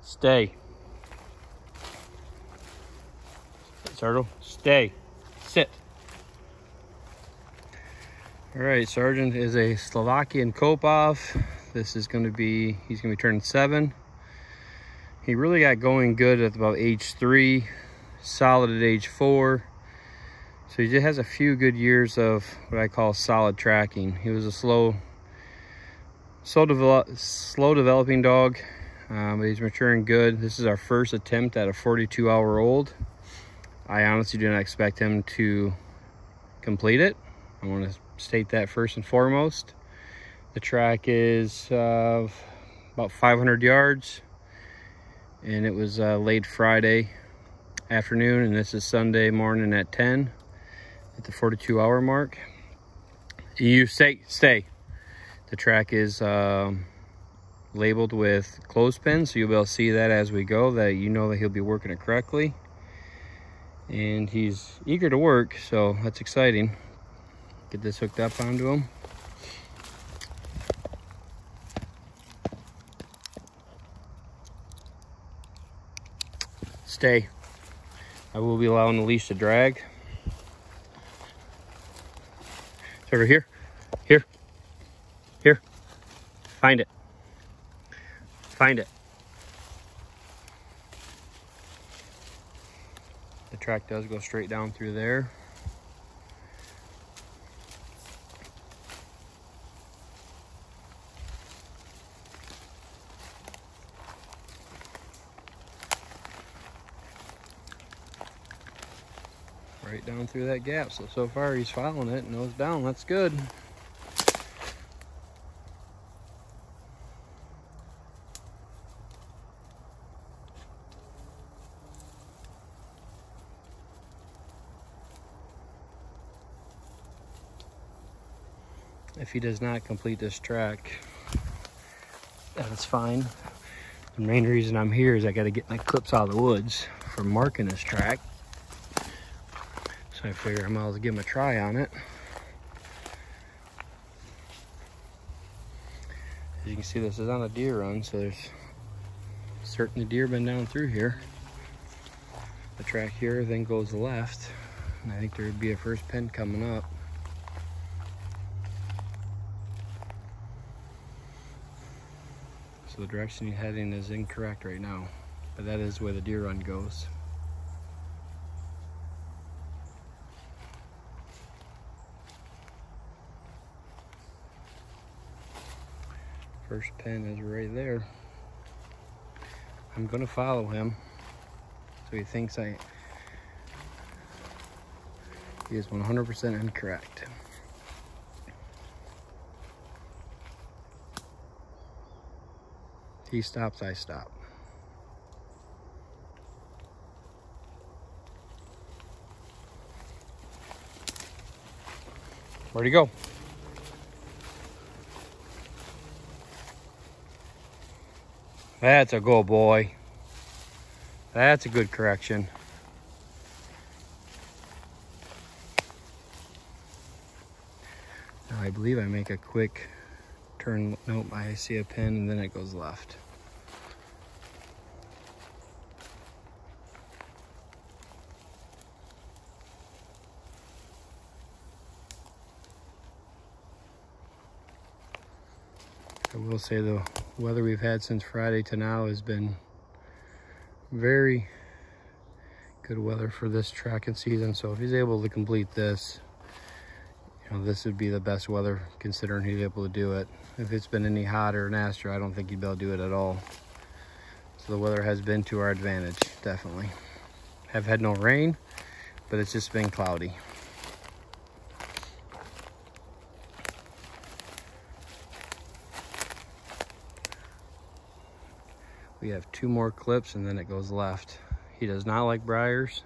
Stay. Sardo, stay. Sit. All right, Sergeant is a Slovakian Kopov. This is going to be, he's going to be turning 7. He really got going good at about age 3, solid at age 4. So he just has a few good years of what I call solid tracking. He was a slow developing dog, but he's maturing good. This is our first attempt at a 42-hour-old. I honestly do not expect him to complete it. I want to state that first and foremost. The track is about 500 yards, and it was late Friday afternoon, and this is Sunday morning at 10 at the 42-hour mark. You stay. The track is labeled with clothespins, so you'll be able to see that as we go, that you know that he'll be working it correctly. And he's eager to work, so that's exciting. Get this hooked up onto him. Stay. I will be allowing the leash to drag. It's over here. Here. Find it. Find it. The track does go straight down through there. Right down through that gap. So far he's following it, nose down. That's good. If he does not complete this track, that's fine. The main reason I'm here is I got to get my clips out of the woods for marking this track. So I figure I might as well give him a try on it. As you can see, this is on a deer run, so there's certainly deer been down through here. The track here then goes left, and I think there would be a first pen coming up. So the direction he's heading is incorrect right now, but that is where the deer run goes. First pen is right there. I'm gonna follow him, so he thinks he is 100% incorrect. He stops, I stop. Where'd he go? That's a go, boy. That's a good correction. Now I believe I make a quick turn. Nope, I see a pin and then it goes left. I will say the weather we've had since Friday to now has been very good weather for this tracking season. So if he's able to complete this, you know, this would be the best weather considering he's able to do it. If it's been any hotter or nastier, I don't think he'd be able to do it at all. So the weather has been to our advantage, definitely. Have had no rain, but it's just been cloudy. We have 2 more clips and then it goes left. He does not like briars,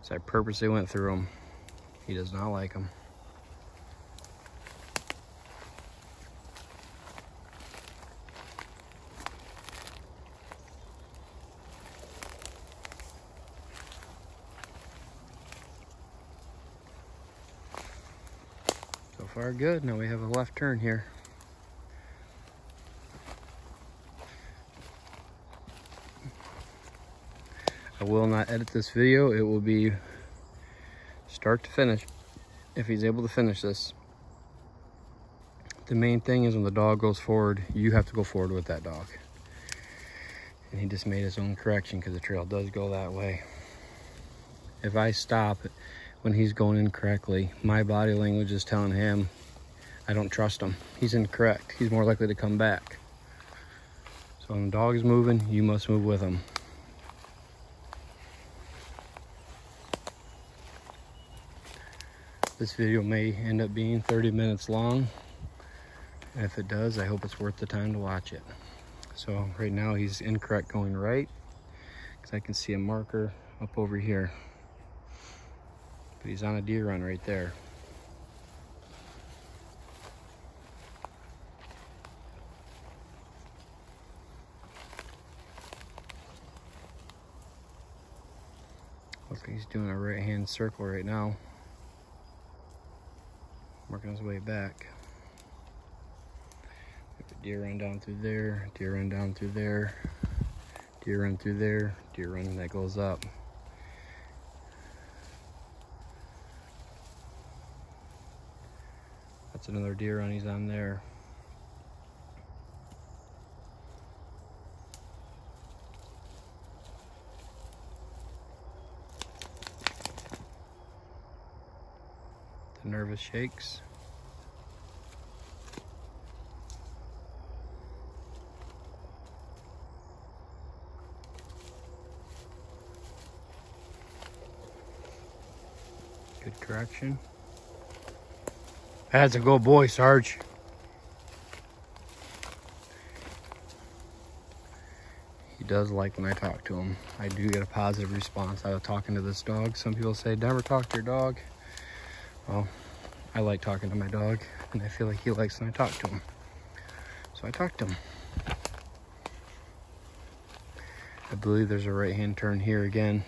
so I purposely went through them. He does not like them. So far good. Now we have a left turn here. I will not edit this video. It will be start to finish if he's able to finish this. The main thing is when the dog goes forward, you have to go forward with that dog. And he just made his own correction because the trail does go that way. If I stop when he's going incorrectly, my body language is telling him I don't trust him. He's incorrect. He's more likely to come back. So when the dog is moving, you must move with him. This video may end up being 30 minutes long. And if it does, I hope it's worth the time to watch it. So right now he's incorrect going right, because I can see a marker up over here. But he's on a deer run right there. Looks like he's doing a right hand circle right now. Working his way back. Deer run down through there, deer run down through there, deer run through there, deer run that goes up. That's another deer run he's on there. The nervous shakes. Good correction. That's a good boy, Sarge. He does like when I talk to him. I do get a positive response out of talking to this dog. Some people say, never talk to your dog. Well, I like talking to my dog, and I feel like he likes when I talk to him. So I talk to him. I believe there's a right-hand turn here again.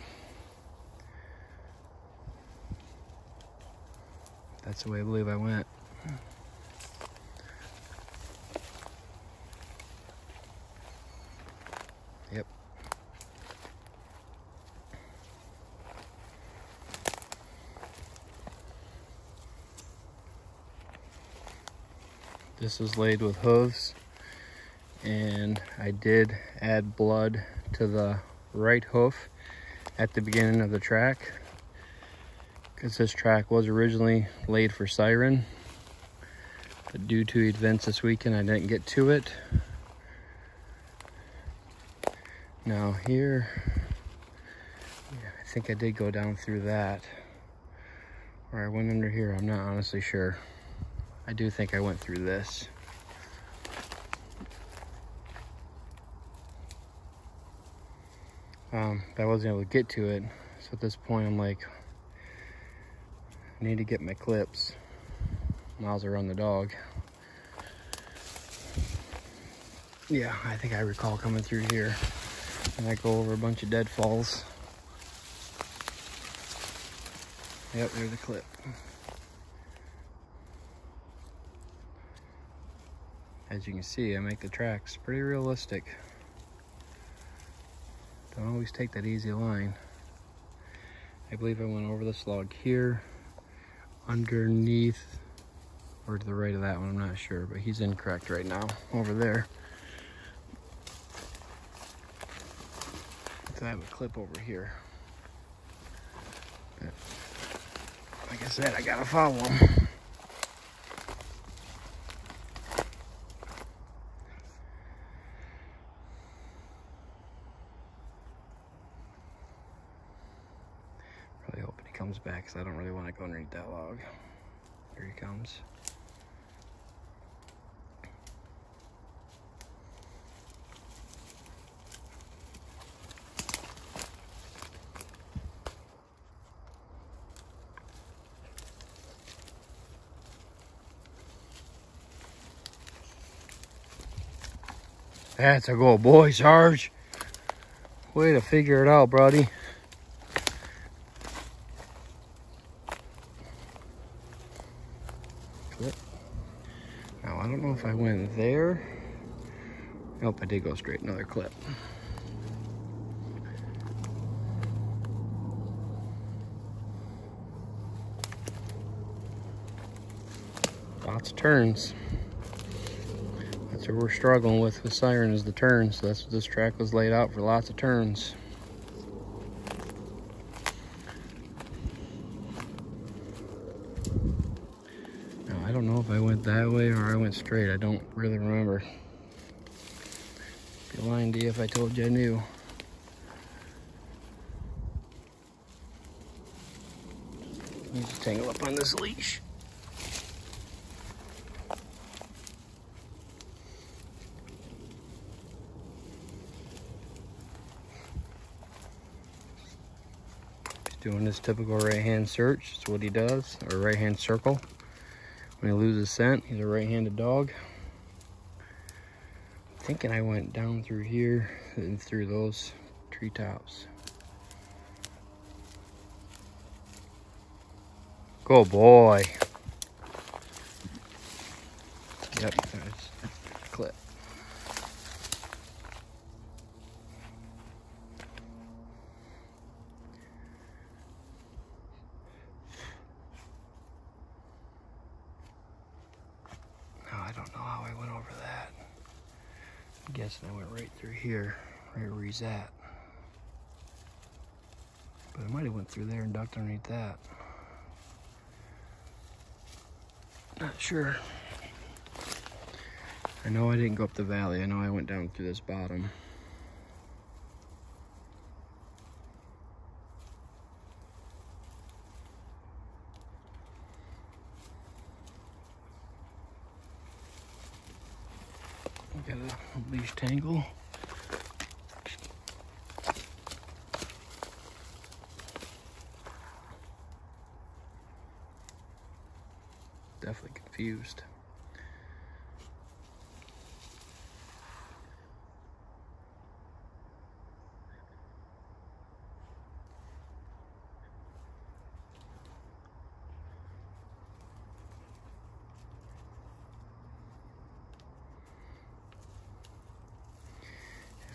That's the way I believe I went. Yep. This is laid with hooves, and I did add blood to the right hoof at the beginning of the track, because this track was originally laid for Siren, but due to events this weekend, I didn't get to it. Now here, yeah, I think I did go down through that, or I went under here, I'm not honestly sure. I do think I went through this. But I wasn't able to get to it, so at this point I'm like, I need to get my clips. Miles around the dog. Yeah, I think I recall coming through here, and I go over a bunch of deadfalls. Yep, there's the clip. As you can see, I make the tracks pretty realistic. Don't always take that easy line. I believe I went over this log here, underneath, or to the right of that one, I'm not sure, but he's incorrect right now, over there. So I have a clip over here. But like I said, I gotta follow him. Really hoping he comes back, because I don't really want to go underneath that log. Here he comes. That's a good boy, Sarge. Way to figure it out, buddy. Clip. Now, I don't know if I went there. Nope, I did go straight. Another clip. Lots of turns. That's what we're struggling with Siren, is the turns. So that's what this track was laid out for, lots of turns. Now, I don't know if I went that way or I went straight. I don't really remember. Be lying to you if I told you I knew. Let me just tangle up on this leash. Doing this typical right-hand search. That's what he does, or right-hand circle. When he loses scent, he's a right-handed dog. I'm thinking I went down through here and through those treetops. Good boy. Yep, there's a clip. I don't know how I went over that. I'm guessing I went right through here, right where he's at. But I might have went through there and ducked underneath that. Not sure. I know I didn't go up the valley. I know I went down through this bottom. Got a leash tangle. Definitely confused.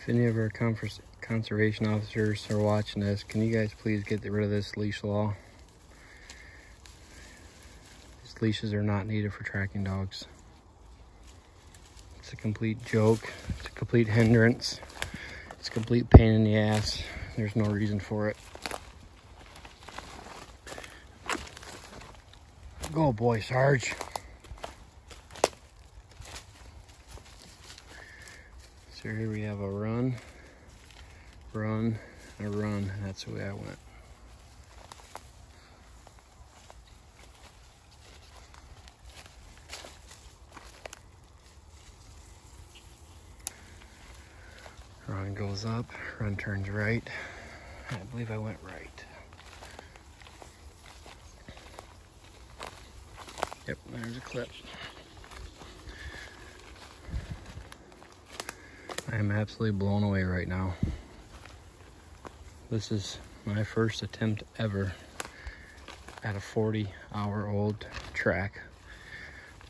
If any of our conservation officers are watching this, can you guys please get rid of this leash law? These leashes are not needed for tracking dogs. It's a complete joke. It's a complete hindrance. It's a complete pain in the ass. There's no reason for it. Go boy, Sarge. So here we have a run, and a run. That's the way I went. Run goes up, run turns right. I believe I went right. Yep, there's a clip. I am absolutely blown away right now. This is my first attempt ever at a 40-hour-old track,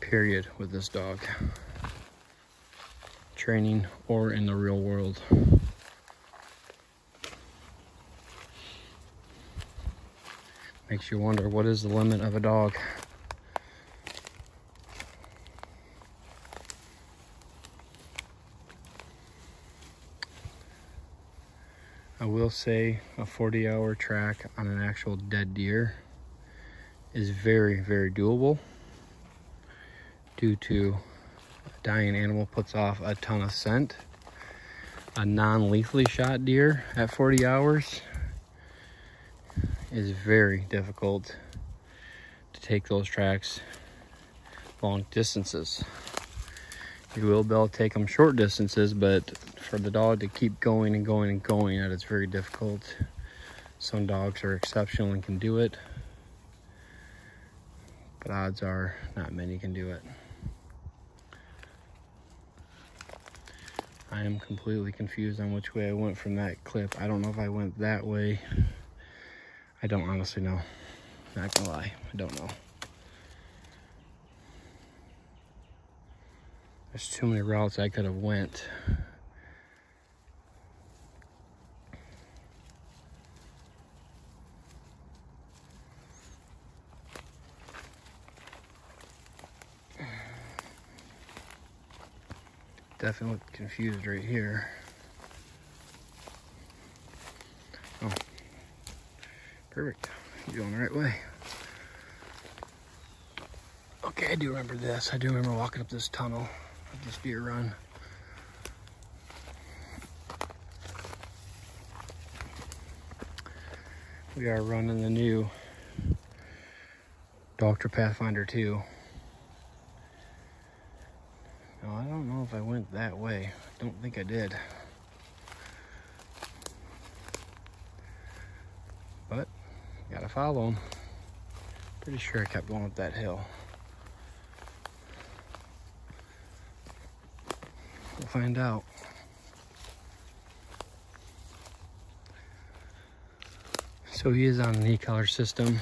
period, with this dog. Training or in the real world. Makes you wonder, what is the limit of a dog? I will say a 40-hour track on an actual dead deer is very, very doable due to a dying animal puts off a ton of scent. A non-lethally shot deer at 40 hours is very difficult to take those tracks long distances. You will be able to take them short distances, but for the dog to keep going and going and going, that is very difficult. Some dogs are exceptional and can do it, but odds are not many can do it. I am completely confused on which way I went from that clip. I don't know if I went that way. I don't honestly know. Not gonna lie, I don't know. There's too many routes I could have went. Definitely look confused right here. Oh, perfect. You're going the right way. Okay, I do remember this. I do remember walking up this tunnel of this deer run. We are running the new Dr. Pathfinder 2. Now, I don't know if I went that way. I don't think I did. But, gotta follow him. Pretty sure I kept going up that hill. We'll find out. So he is on an e-collar system.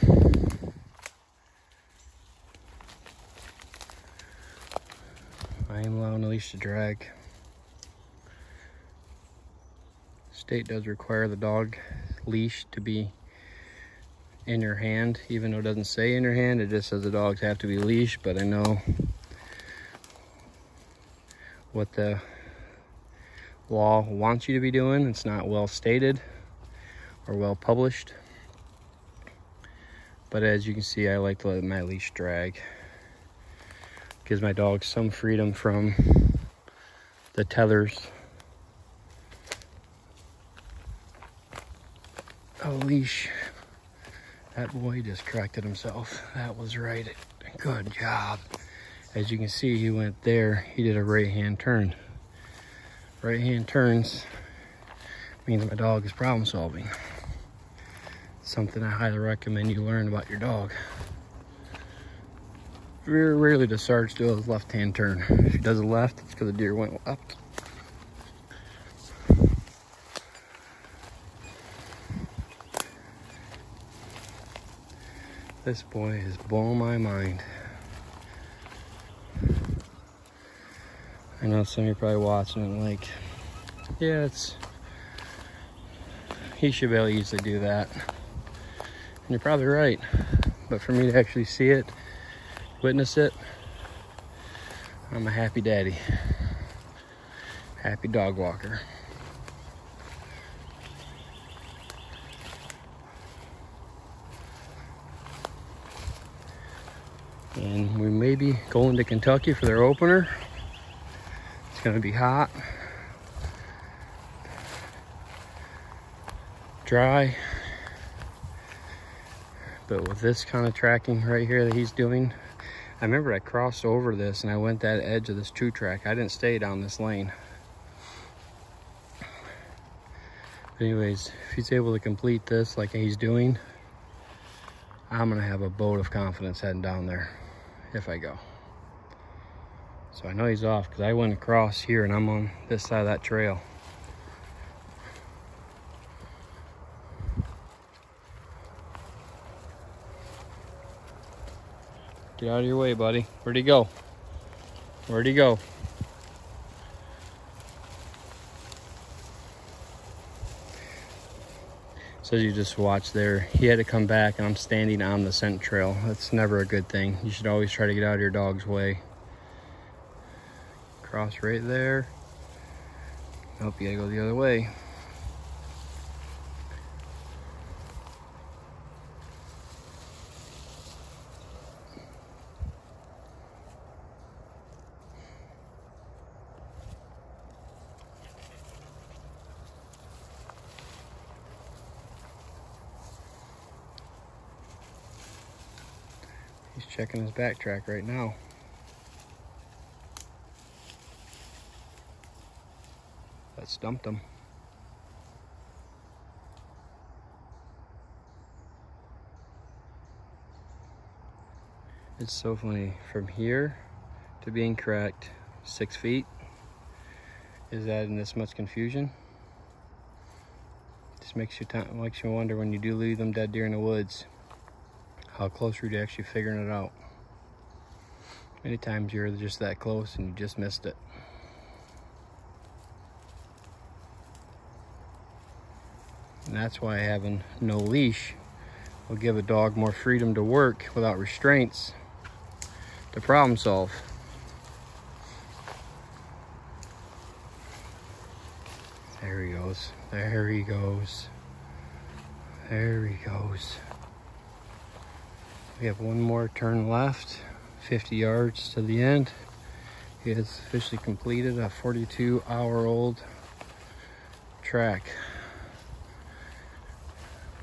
I am allowing the leash to drag. State does require the dog leash to be in your hand, even though it doesn't say in your hand, it just says the dogs have to be leashed. But I know what the law wants you to be doing. It's not well stated or well published. But as you can see, I like to let my leash drag. Gives my dog some freedom from the tethers of a leash. That boy just corrected himself. That was right. Good job. As you can see, he went there. He did a right-hand turn. Right-hand turns means my dog is problem solving. Something I highly recommend you learn about your dog. Very rarely does Sarge do a left-hand turn. If he does a left, it's because the deer went up. This boy is blowing my mind. I know some of you are probably watching and like, yeah, he should be able to easily do that. And you're probably right. But for me to actually see it, witness it, I'm a happy daddy. Happy dog walker. And we may be going to Kentucky for their opener. It's gonna be hot, dry, but with this kind of tracking right here that he's doing, I remember I crossed over this and I went that edge of this true track. I didn't stay down this lane. But anyways, if he's able to complete this like he's doing, I'm gonna have a boat of confidence heading down there if I go. So I know he's off because I went across here and I'm on this side of that trail. Get out of your way, buddy. Where'd he go? Where'd he go? So you just watch there. He had to come back and I'm standing on the scent trail. That's never a good thing. You should always try to get out of your dog's way. Cross right there. Nope, you gotta go the other way. He's checking his backtrack right now. That stumped him. It's so funny. From here to being correct, 6 feet. Is that in this much confusion? Just makes you wonder when you do leave them dead deer in the woods, how close are you to actually figuring it out? Many times you're just that close and you just missed it. And that's why having no leash will give a dog more freedom to work without restraints to problem solve. There he goes. There he goes. There he goes. We have one more turn left, 50 yards to the end. He has officially completed a 42-hour-old track.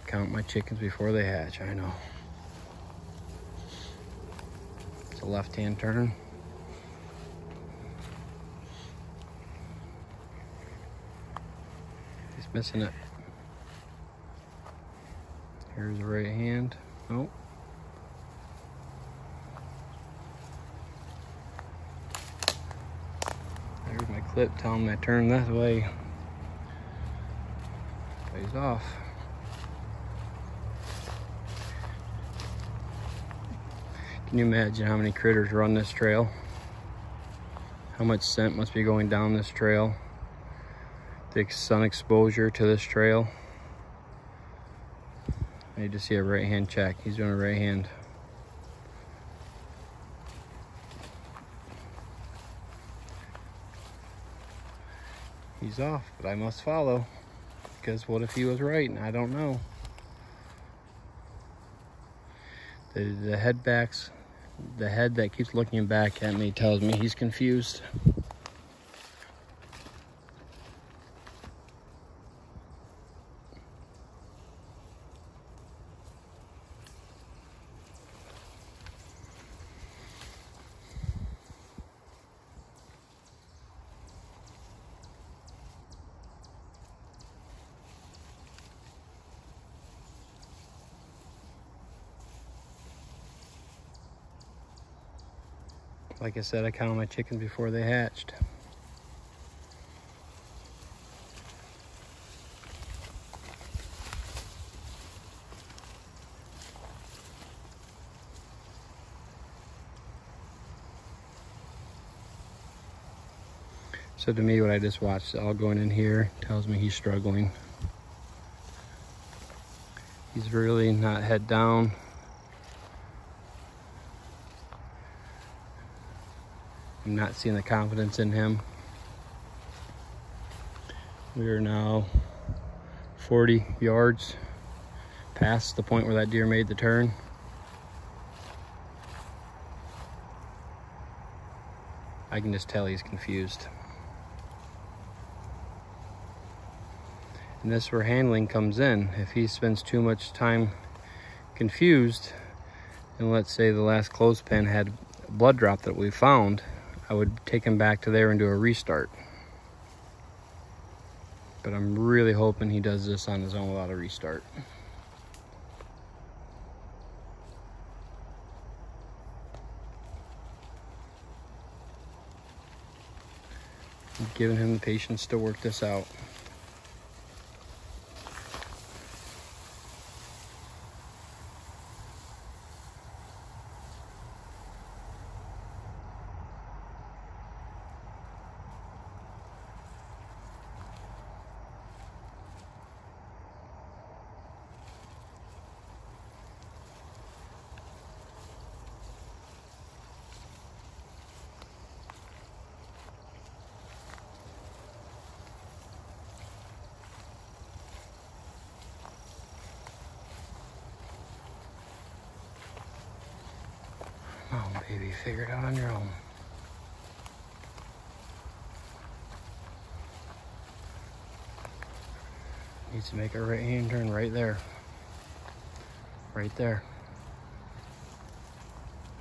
Count my chickens before they hatch, I know. It's a left-hand turn. He's missing it. Here's the right hand. Oh. There's my clip telling me I turn that way. Plays off. Can you imagine how many critters run this trail? How much scent must be going down this trail? The sun exposure to this trail. I need to see a right hand check. He's doing a right hand. He's off, but I must follow. Because what if he was right and I don't know? The head that keeps looking back at me tells me he's confused. Like I said, I counted my chickens before they hatched. So to me, what I just watched, all going in here, tells me he's struggling. He's really not head down. I'm not seeing the confidence in him. We are now 40 yards past the point where that deer made the turn. I can just tell he's confused. And this is where handling comes in. If he spends too much time confused, and let's say the last clothespin had a blood drop that we found, I would take him back to there and do a restart. But I'm really hoping he does this on his own without a restart. I'm giving him the patience to work this out. Oh, baby, figure it out on your own. Needs to make a right hand turn right there. Right there.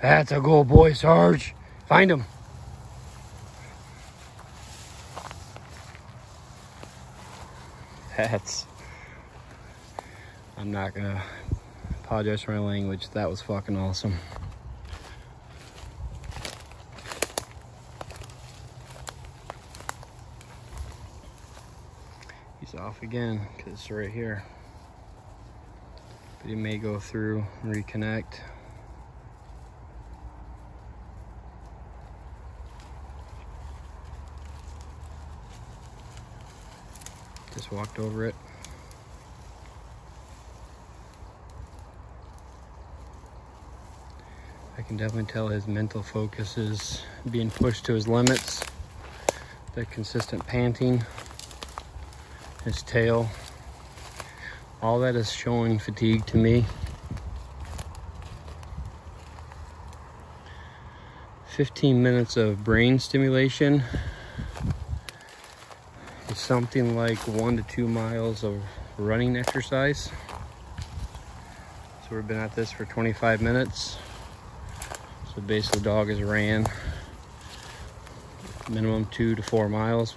That's a good boy, Sarge. Find him. I'm not gonna apologize for my language. That was fucking awesome. He's off again because it's right here. But he may go through and reconnect. Just walked over it. I can definitely tell his mental focus is being pushed to his limits. The consistent panting. his tail. All that is showing fatigue to me. 15 minutes of brain stimulation is something like 1 to 2 miles of running exercise. So we've been at this for 25 minutes. So basically the dog has ran minimum 2 to 4 miles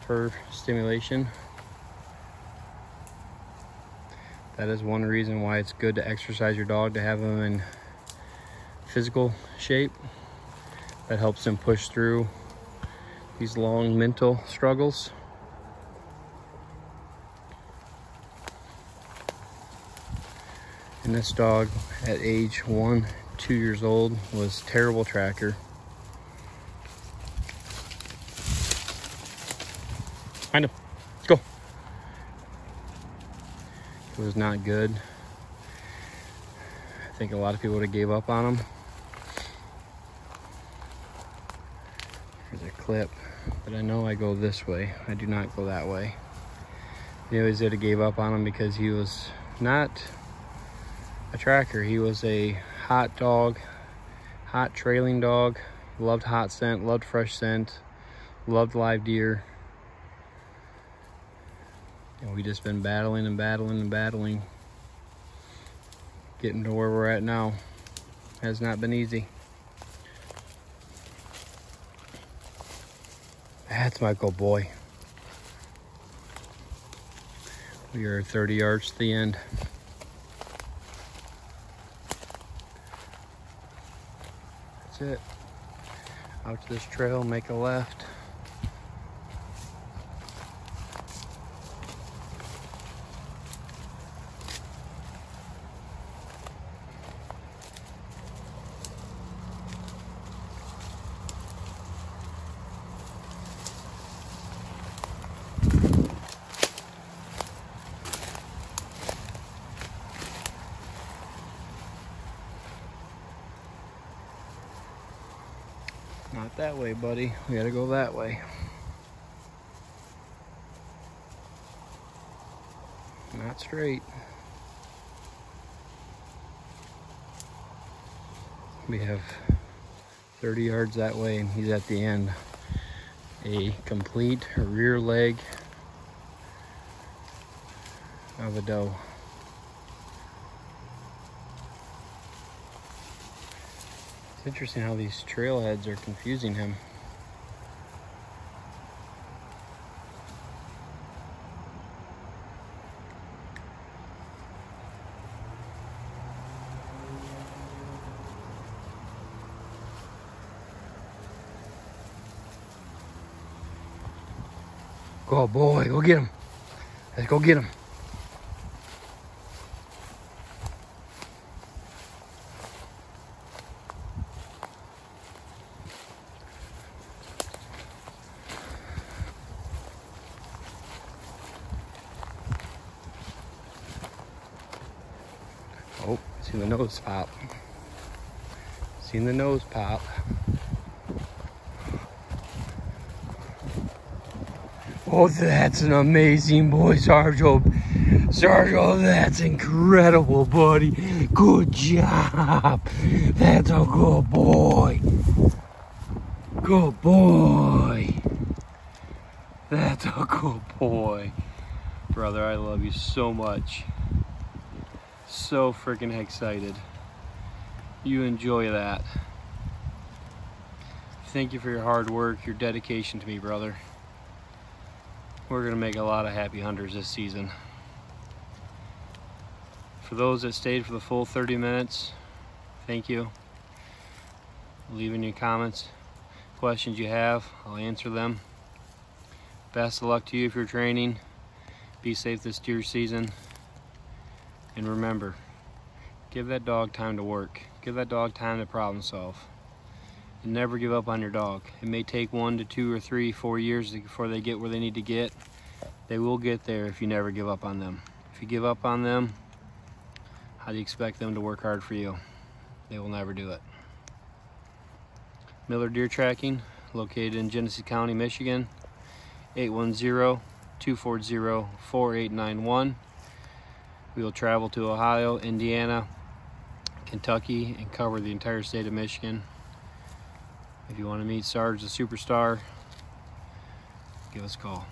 per stimulation. That is one reason why it's good to exercise your dog, to have them in physical shape. That helps them push through these long mental struggles. And this dog at age 1, 2 years old was a terrible tracker. Find him. Let's go. It was not good. I think a lot of people would have gave up on him. Here's a clip, but I know I go this way. I do not go that way. They always would have gave up on him because he was not a tracker. He was a hot dog, hot trailing dog, loved hot scent, loved fresh scent, loved live deer. And we just been battling and battling and battling, getting to where we're at now. Has not been easy. That's my good boy. We are 30 yards to the end. That's it. Out to this trail, make a left. Not that way, buddy. We gotta go that way. Not straight. We have 30 yards that way, and he's at the end. A complete rear leg of a doe. It's interesting how these trailheads are confusing him. Go, boy, go get him. Let's go get him. Oh, see the nose pop. Seen the nose pop. Oh, that's an amazing boy, Sergio. Sergio, that's incredible, buddy. Good job. That's a good boy. Good boy. That's a good boy. Brother, I love you so much. So freaking excited. You enjoy that. Thank you for your hard work, your dedication to me, brother. We're gonna make a lot of happy hunters this season. For those that stayed for the full 30 minutes, thank you. Leave in your comments questions you have, I'll answer them. Best of luck to you if you're training. Be safe this deer season. And remember, give that dog time to work. Give that dog time to problem solve. And never give up on your dog. It may take 1 to 2 or 3, 4 years before they get where they need to get. They will get there if you never give up on them. If you give up on them, how do you expect them to work hard for you? They will never do it. Miller Deer Tracking, located in Genesee County, Michigan. 810 240-4891. We will travel to Ohio, Indiana, Kentucky, and cover the entire state of Michigan. If you want to meet Sarge the Superstar, give us a call.